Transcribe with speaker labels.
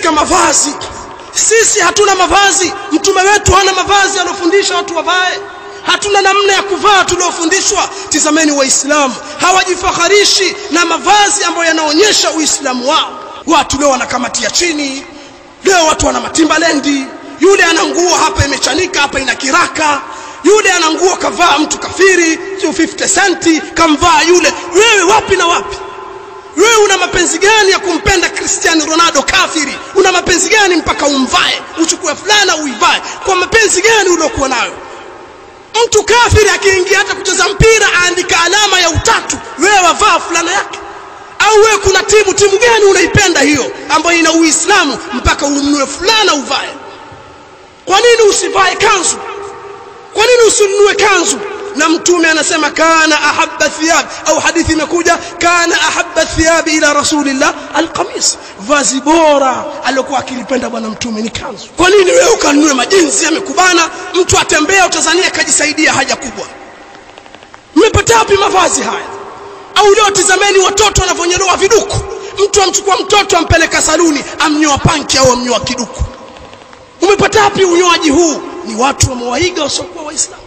Speaker 1: katika mavazi. Sisi hatuna mavazi, mtume wetu hana mavazi alofundisha watu wavae. Hatuna namna ya kuvaa tuliofundishwa. Tizameni waislamu hawajifakharishi na mavazi ambayo yanaonyesha uislamu wao. Watu leo wanakamatia chini, leo watu wana matimbaland, yule ana nguo hapa imechanika, hapa ina kiraka, yule ana nguo kavaa mtu kafiri, sio 50 centi kamvaa yule. Wewe wapi na wapi? Wewe una mapenzi gani ya kumpenda Cristiano Ronaldo kafiri? Una mapenzi gani mpaka umvae, uchukue fulana uivae? Kwa mapenzi gani uliokuwa nayo? Mtu kafiri akiingia hata kucheza mpira aandika alama ya utatu, wewe wavaa fulana yake? Au wewe kuna timu gani unaipenda hiyo ambayo ina Uislamu mpaka ununue fulana uvae? Kwa nini usivae kanzu? Kwa nini usinunue kanzu? Na mtume anasema kana ahabba thiyab, au hadithi imekuja kana ahabba thiyab ila rasulillah alqamis, vazi bora alikuwa akilipenda bwana mtume ni kanzu. Kwa nini wewe ukanunue majinsi yamekubana, mtu atembea utazania kajisaidia haja kubwa? Mmepata wapi mavazi haya? Au leo tizameni watoto wanavonyolewa viduku. Mtu amchukua mtoto ampeleka saluni, amnyoa panki au amnyoa kiduku. Umepata wapi unyoaji huu? Ni watu wamewaiga wasiokuwa Waislamu.